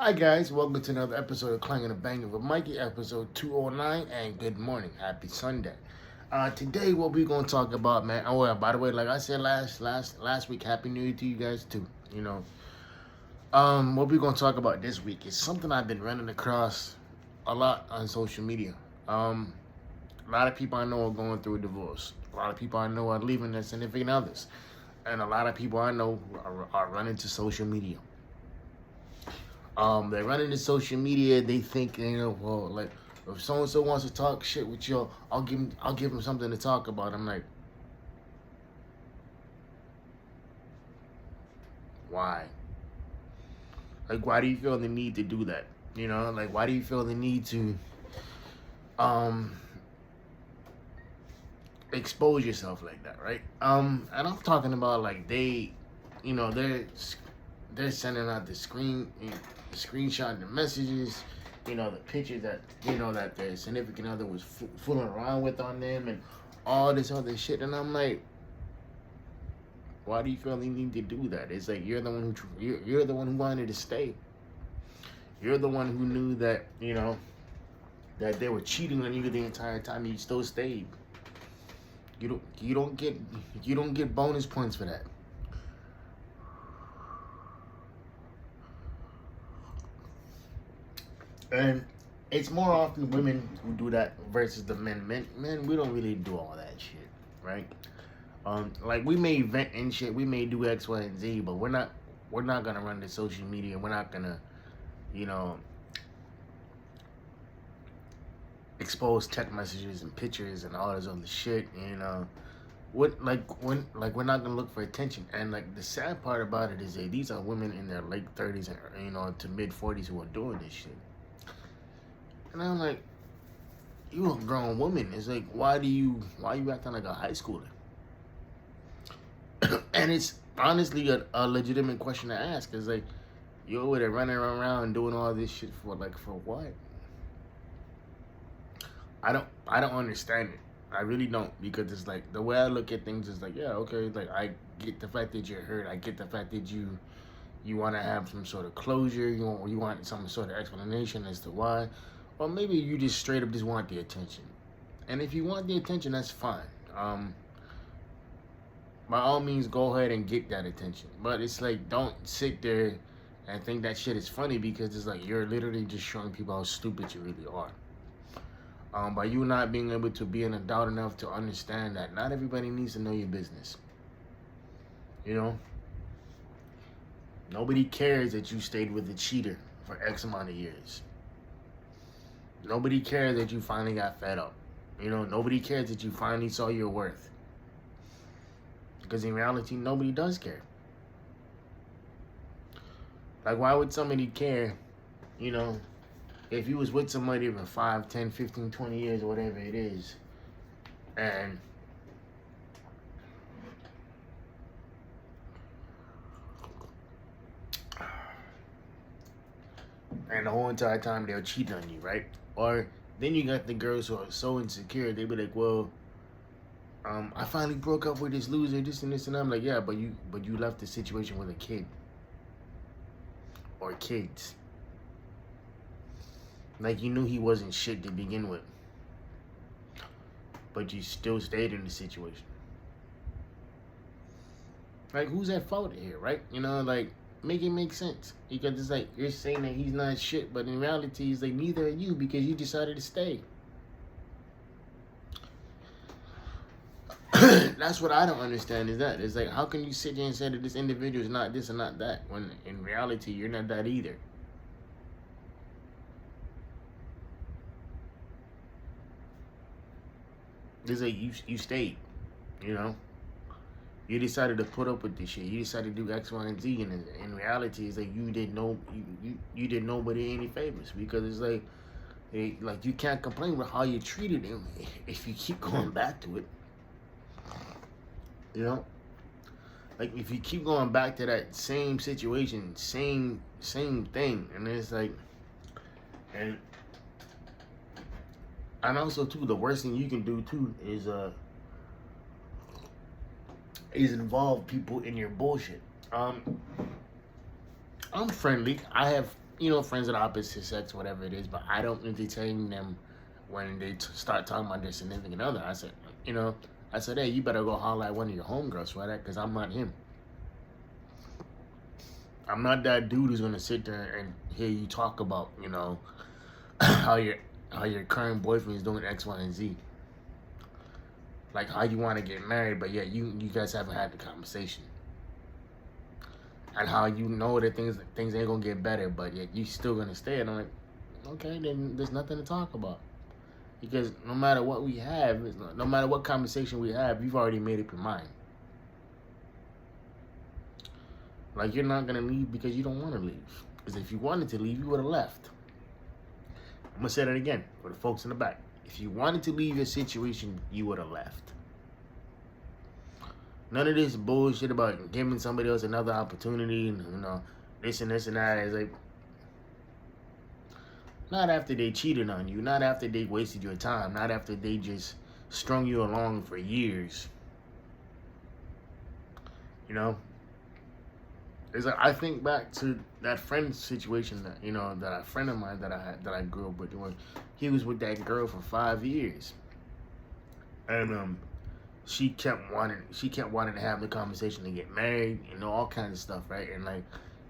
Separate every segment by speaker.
Speaker 1: Hi guys, welcome to another episode of Clangin and Bangin with Mikey, episode 209, and good morning, happy Sunday. Today what we gonna talk about, man. Oh yeah, by the way, like I said last week, happy New Year to you guys too. What we gonna talk about this week is something I've been running across a lot on social media. A lot of people I know are going through a divorce. A lot of people I know are leaving their significant others, and a lot of people I know are running to social media. They run into social media. They think, well, like if so and so wants to talk shit with you, I'll give him something to talk about. I'm like, why? Like, why do you feel the need to do that? Like, why do you feel the need to um expose yourself like that, right? And I'm talking about like they're sending out screenshot the messages, the pictures that that their significant other was fooling around with on them, and all this other shit. And I'm like, why do you feel the need to do that? It's like you're the one you're the one who wanted to stay. You're the one who knew that that they were cheating on you the entire time. You still stayed. You don't get bonus points for that. And it's more often women who do that versus the men. Men, we don't really do all that shit, right? Like we may vent and shit, we may do X, Y, and Z, but we're not gonna run to social media. We're not gonna, you know, expose text messages and pictures and all this other shit. We're not gonna look for attention. And like the sad part about it is that these are women in their late 30s and to mid 40s who are doing this shit. And I'm like, you a grown woman. It's like, why you acting like a high schooler? And it's honestly a legitimate question to ask. It's like, you're over there running around doing all this shit for what? I don't understand it. I really don't, because it's like the way I look at things is like, yeah, okay, like I get the fact that you're hurt. I get the fact that you want to have some sort of closure. You want some sort of explanation as to why, or maybe you just straight up just want the attention. And if you want the attention, that's fine. By all means, go ahead and get that attention. But it's like, don't sit there and think that shit is funny, because it's like you're literally just showing people how stupid you really are. By you not being able to be an adult enough to understand that not everybody needs to know your business. Nobody cares that you stayed with a cheater for X amount of years. Nobody cares that you finally got fed up. Nobody cares that you finally saw your worth. Because in reality, nobody does care. Like, why would somebody care, if you was with somebody for 5, 10, 15, 20 years, or whatever it is, and the whole entire time they'll cheat on you, right? Or then you got the girls who are so insecure, they be like, well, I finally broke up with this loser, this and this, and I'm like, yeah, but you left the situation with a kid or kids. Like, you knew he wasn't shit to begin with, but you still stayed in the situation. Like, who's at fault here, right? Like, make it make sense. Because it's like, you're saying that he's not shit, but in reality, he's like, neither are you, because you decided to stay. That's what I don't understand, is that. It's like, how can you sit there and say that this individual is not this and not that, when in reality, you're not that either? It's like, you stayed, You decided to put up with this shit. You decided to do X, Y, and Z, and in reality, it's like you did nobody any favors, because it's like, you can't complain with how you treated him if you keep going back to it. Like, if you keep going back to that same situation, same thing, and it's like, and also too, the worst thing you can do too is involve people in your bullshit. I'm friendly. I have friends of the opposite sex, whatever it is, but I don't entertain them when they start talking about their significant other. I said, hey, you better go holler at one of your homegirls for that, because I'm not him. I'm not that dude who's gonna sit there and hear you talk about, how your current boyfriend is doing X, Y, and Z. Like how you want to get married, but yet you guys haven't had the conversation. And how you know that things ain't gonna get better, but yet you still gonna stay. And I'm like, okay, then there's nothing to talk about. Because no matter what we have, no matter what conversation we have, you've already made up your mind. Like, you're not gonna leave because you don't want to leave. Because if you wanted to leave, you would have left. I'm gonna say that again for the folks in the back. If you wanted to leave your situation, you would have left. None of this bullshit about giving somebody else another opportunity and, this and this and that. Is like, not after they cheated on you, not after they wasted your time, not after they just strung you along for years. It's like, I think back to that friend situation that, that a friend of mine that I grew up with, when he was with that girl for 5 years. And she kept wanting to have the conversation to get married and all kinds of stuff, right? And like,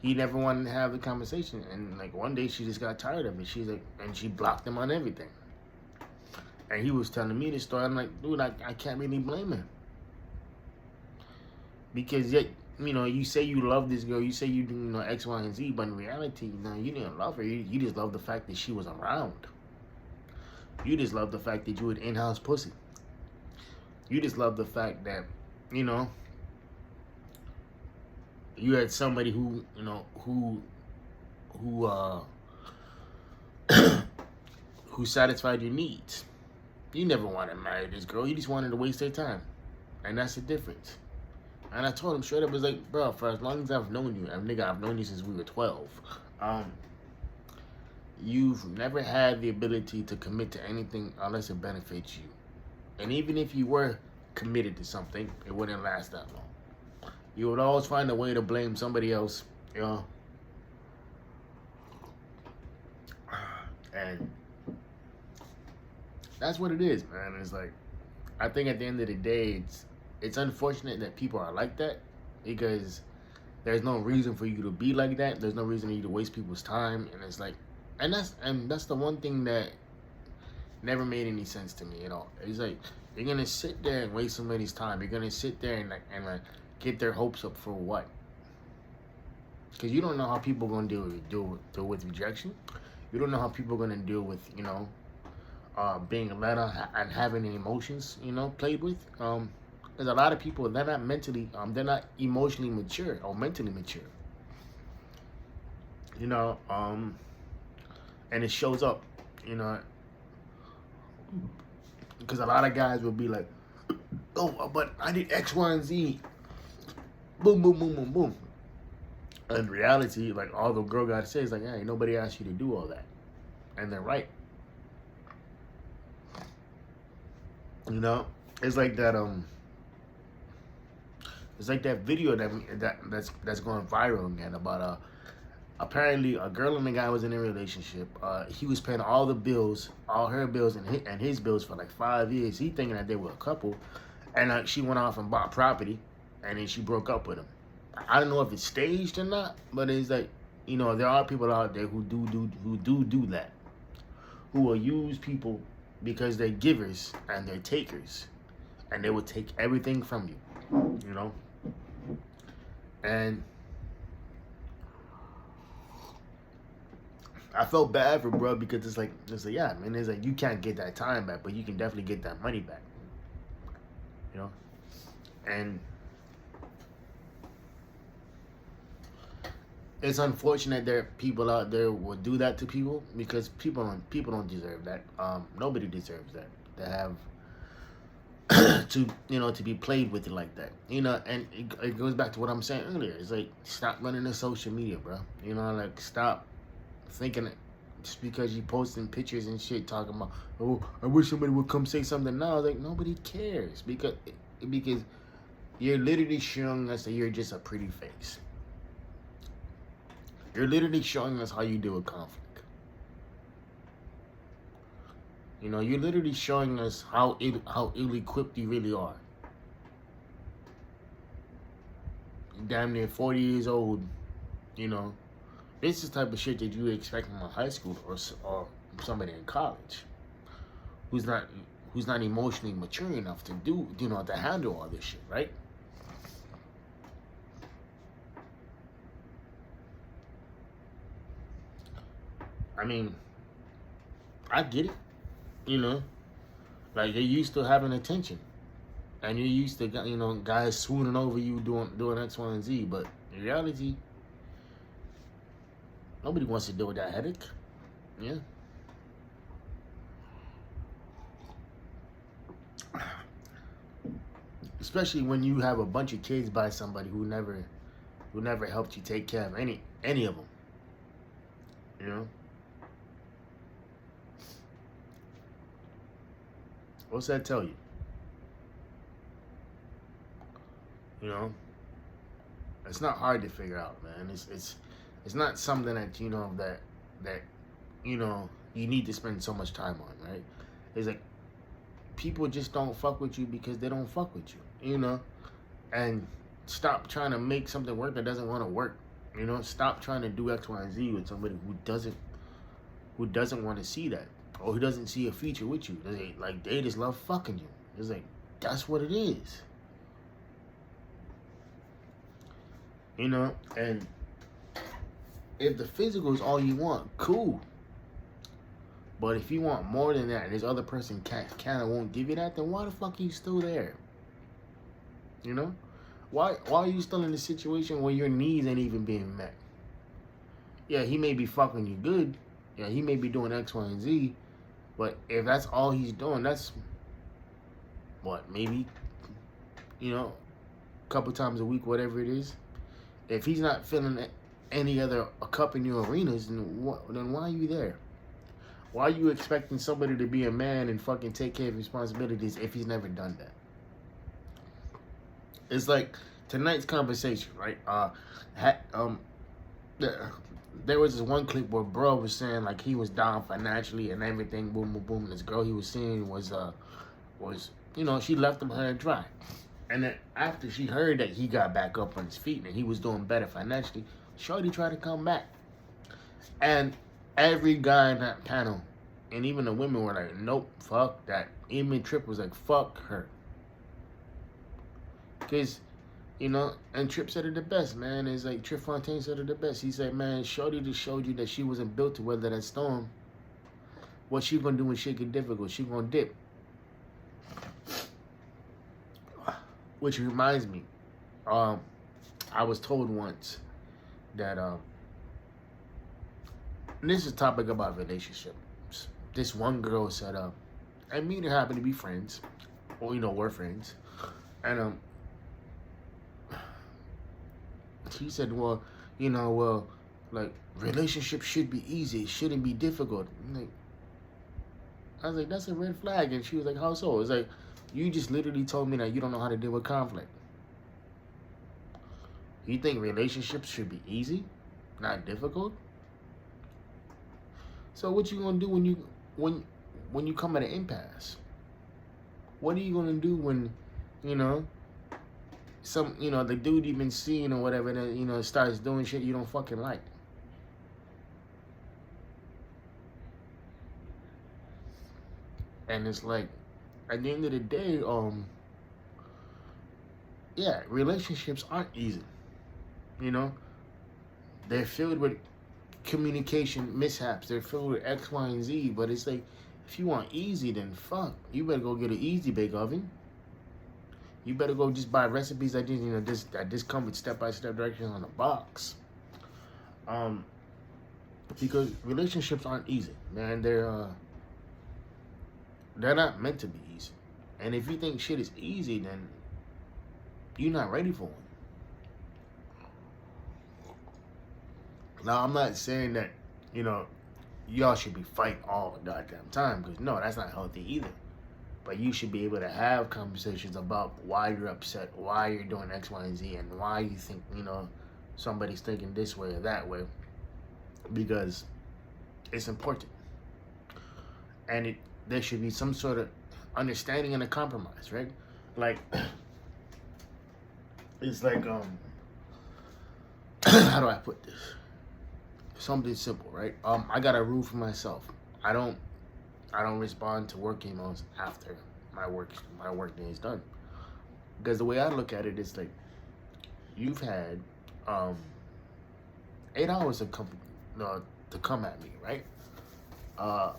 Speaker 1: he never wanted to have the conversation. And like, one day she just got tired of it. She's like, and she blocked him on everything. And he was telling me this story. I'm like, dude, I can't really blame him. Because yet, you say you love this girl, you say you do, X, Y, and Z, but in reality, you didn't love her. You just love the fact that she was around. You just love the fact that you had in-house pussy. You just love the fact that, you had somebody who who satisfied your needs. You never wanted to marry this girl. You just wanted to waste their time. And that's the difference. And I told him straight up, I was like, bro, for as long as I've known you, I've known you since we were 12. You've never had the ability to commit to anything unless it benefits you. And even if you were committed to something, it wouldn't last that long. You would always find a way to blame somebody else, And that's what it is, man. It's like, I think at the end of the day, it's unfortunate that people are like that, because there's no reason for you to be like that. There's no reason for you to waste people's time. And it's like, and that's the one thing that never made any sense to me at all. It's like, you're gonna sit there and waste somebody's time. You're gonna sit there and get their hopes up for what? Because you don't know how people are gonna deal with rejection. You don't know how people are gonna deal with being let on and having the emotions played with. There's a lot of people, they're not emotionally mature or mentally mature. And it shows up, because a lot of guys will be like, oh, but I did X, Y, and Z. Boom, boom, boom, boom, boom. In reality, like, all the girl gotta say is like, hey, nobody asked you to do all that. And they're right. It's like that, it's like that video that's going viral again about apparently a girl and a guy was in a relationship. He was paying all the bills, all her bills and his bills for like 5 years. He thinking that they were a couple, and she went off and bought property, and then she broke up with him. I don't know if it's staged or not, but it's like, there are people out there who do that, who will use people because they're givers and they're takers, and they will take everything from you. And I felt bad for bro, because it's like, yeah, man, it's like, you can't get that time back, but you can definitely get that money back. And it's unfortunate there are people out there will do that to people, because people don't deserve that. Nobody deserves that, to have to be played with it like that. And it goes back to what I'm saying earlier. It's like, stop running the social media, bro. Like, stop thinking just because you posting pictures and shit talking about, oh, I wish somebody would come say something now. Like, nobody cares, because you're literally showing us that you're just a pretty face. You're literally showing us how you deal with conflict. You know, you're literally showing us how ill-equipped you really are. Damn near 40 years old, you know. This is the type of shit that you expect from a high school or somebody in college who's not emotionally mature enough to do, you know, to handle all this shit, right? I mean, I get it, you know. Like, you're used to having attention. And you're used to, you know, guys swooning over you doing X, Y, and Z. But in reality, nobody wants to deal with that headache. Yeah. Especially when you have a bunch of kids by somebody who never helped you take care of any of them. You know? What's that tell you? You know? It's not hard to figure out, man. It's not something that, you know, that you know, you need to spend so much time on, right? It's like people just don't fuck with you because they don't fuck with you, you know? And stop trying to make something work that doesn't want to work. You know, stop trying to do X, Y, and Z with somebody who doesn't want to see that, or who doesn't see a future with you. They just love fucking you. It's like, that's what it is. You know, and if the physical is all you want, cool. But if you want more than that, and this other person kind of won't give you that, then why the fuck are you still there? You know? Why are you still in a situation where your needs ain't even being met? Yeah, he may be fucking you good. Yeah, he may be doing X, Y, and Z. But if that's all he's doing, that's what, maybe, you know, a couple times a week, whatever it is. If he's not filling any other cup in your arenas, then why are you there? Why are you expecting somebody to be a man and fucking take care of responsibilities if he's never done that? It's like tonight's conversation, right? There was this one clip where bro was saying like he was down financially and everything, boom, boom, boom. This girl he was seeing was you know, she left him high and dry. And then after she heard that he got back up on his feet and he was doing better financially, shorty tried to come back. And every guy in that panel, and even the women were like, nope, fuck that. Even Tripp was like, fuck her. Because, you know, and Tripp said it the best, man. It's like Tripp Fontaine said it the best. He said, man, shorty just showed you that she wasn't built to weather that storm. What she gonna do when shit get difficult? She gonna dip. Which reminds me, I was told once that, and this is a topic about relationships. This one girl said, and me and her happen to be friends, or, you know, we're friends. And, she said, well, you know, like, relationships should be easy. It shouldn't be difficult. Like, I was like, that's a red flag. And she was like, how so? It's like, you just literally told me that you don't know how to deal with conflict. You think relationships should be easy, not difficult? So what you gonna do when you come at an impasse? What are you gonna do when, you know, the dude you've been seeing or whatever, that, you know, starts doing shit you don't fucking like? And it's like, at the end of the day, yeah, relationships aren't easy. You know, they're filled with communication mishaps. They're filled with X, Y, and Z. But it's like, if you want easy, then fuck, you better go get an easy bake oven. You better go just buy recipes that just, you know, that come with step-by-step directions on the box. Because relationships aren't easy, man. They're not meant to be easy. And if you think shit is easy, then you're not ready for one. Now, I'm not saying that, you know, y'all should be fighting all the goddamn time, because no, that's not healthy either. But you should be able to have conversations about why you're upset, why you're doing X, Y, and Z, and why you think, you know, somebody's thinking this way or that way. because it's important, and there should be some sort of understanding and a compromise, right? Like it's like how do I put this? Something simple, right? I got a rule for myself. I don't respond to work emails after my work day is done, because the way I look at it is like, you've had 8 hours to come at me, right? Why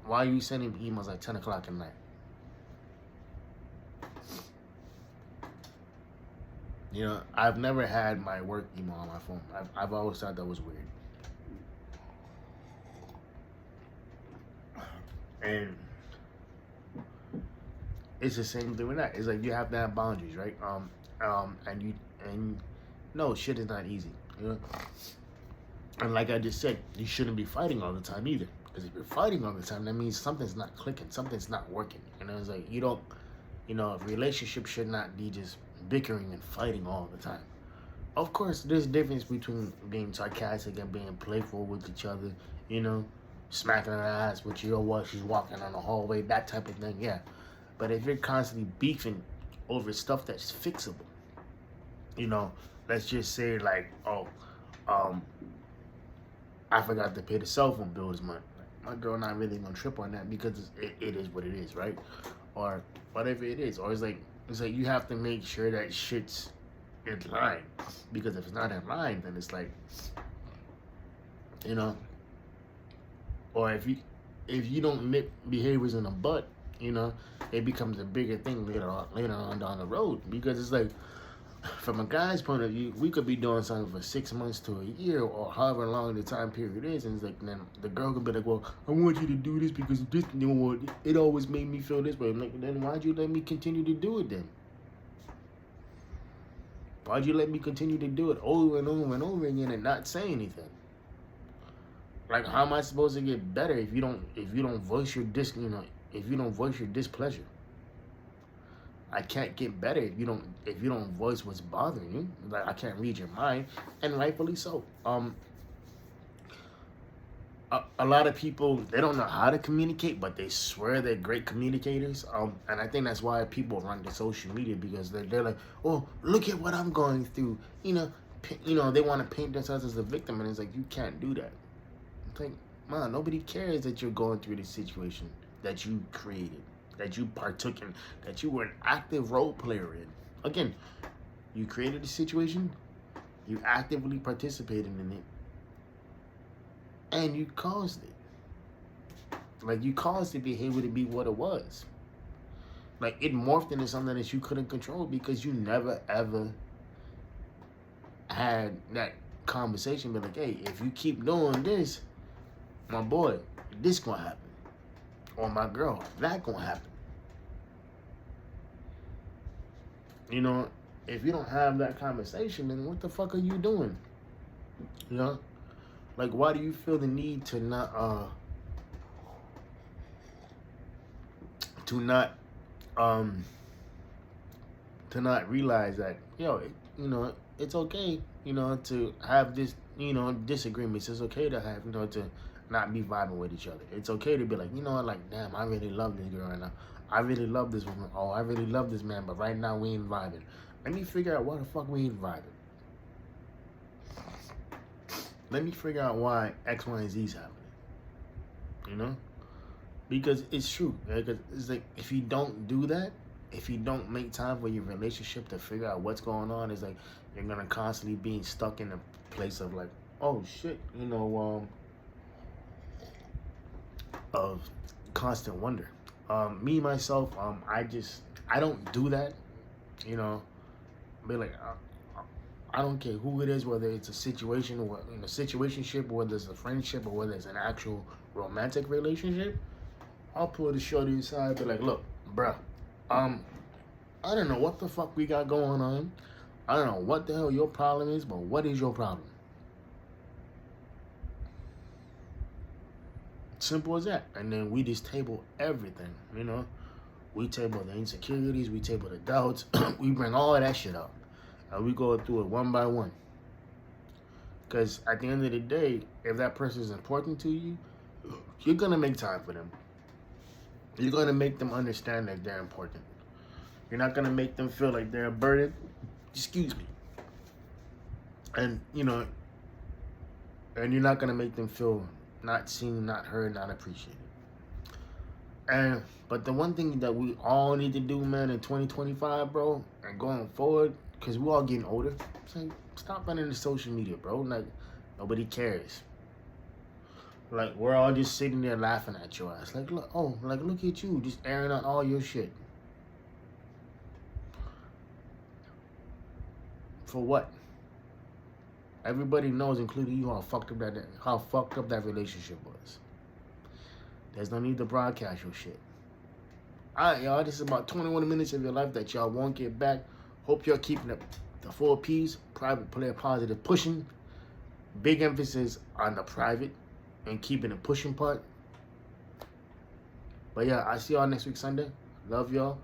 Speaker 1: are you sending me emails at 10 o'clock at night? You know, I've never had my work email on my phone. I've always thought that was weird. And it's the same thing with that. It's like you have to have boundaries, right? And no, shit is not easy. You know? And like I just said, you shouldn't be fighting all the time either. Because if you're fighting all the time, that means something's not clicking, something's not working. You know, it's like a relationship should not be just bickering and fighting all the time. Of course, there's a difference between being sarcastic and being playful with each other, you know, smacking her ass with what she's walking on the hallway, that type of thing, yeah. But if you're constantly beefing over stuff that's fixable, you know, let's just say like, I forgot to pay the cell phone bill this month. My girl not really gonna trip on that because it is what it is, right? Or whatever it is. Or it's like you have to make sure that shit's in line, because if it's not in line, then it's like, you know. Or if you don't nip behaviors in the butt, you know, it becomes a bigger thing later on down the road, because it's like, from a guy's point of view, we could be doing something for 6 months to a year or however long the time period is, and it's like, then the girl could be like, well, I want you to do this because this, you know, it always made me feel this way. I'm like, then why'd you let me continue to do it then? Why'd you let me continue to do it over and over and over again and not say anything? Like, how am I supposed to get better if you don't voice your displeasure? I can't get better if you don't voice what's bothering you. Like, I can't read your mind, and rightfully so. A lot of people, they don't know how to communicate, but they swear they're great communicators. And I think that's why people run to social media, because they're like, oh, look at what I'm going through. You know, they want to paint themselves as the victim, and it's like, you can't do that. It's like, man, nobody cares that you're going through this situation that you created, that you partook in, that you were an active role player in. Again, you created the situation, you actively participated in it, and you caused it. Like, you caused the behavior to be what it was. Like, it morphed into something that you couldn't control because you never, ever had that conversation. But like, hey, if you keep doing this, my boy, this gonna happen. Or my girl, that gonna happen. You know, if you don't have that conversation, then what the fuck are you doing? You know? Like, why do you feel the need to not realize that, it's okay, to have this, disagreements. It's okay to have, to not be vibing with each other. It's okay to be like, like, damn, I really love this girl right now. I really love this woman. Oh, I really love this man, but right now we ain't vibing. Let me figure out why the fuck we ain't vibing. Let me figure out why X, Y, and Z is happening. Because it's true. Because it's like, if you don't do that, if you don't make time for your relationship to figure out what's going on, it's like you're gonna constantly be stuck in a place of like, oh shit, of constant wonder. Me myself, I don't do that. Be like, I don't care who it is, whether it's a situation or in a situationship, or whether it's a friendship, or whether it's an actual romantic relationship. I'll pull the shorty aside, be like, look, bruh, I don't know what the fuck we got going on. I don't know what the hell your problem is, but what is your problem? Simple as that. And then we just table everything, We table the insecurities, we table the doubts, we bring all of that shit up. And we go through it one by one. Because at the end of the day, if that person is important to you, you're going to make time for them. You're going to make them understand that they're important. You're not going to make them feel like they're a burden. Excuse me. And, you know, and you're not going to make them feel not seen, not heard, not appreciated. But the one thing that we all need to do, man, in 2025, bro, and going forward, because we're all getting older, like, stop running the social media, bro. Like, nobody cares. Like, we're all just sitting there laughing at your ass. Like, look, look at you, just airing out all your shit. For what? Everybody knows, including you, how fucked up that relationship was. There's no need to broadcast your shit. Alright, y'all, this is about 21 minutes of your life that y'all won't get back. Hope y'all keeping the 4 P's, private, player, positive, pushing. Big emphasis on the private and keeping the pushing part. But yeah, I see y'all next week Sunday. Love y'all.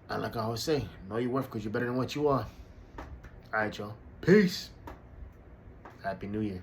Speaker 1: And like I always say, know your worth because you're better than what you are. Alright, y'all. Peace. Happy New Year.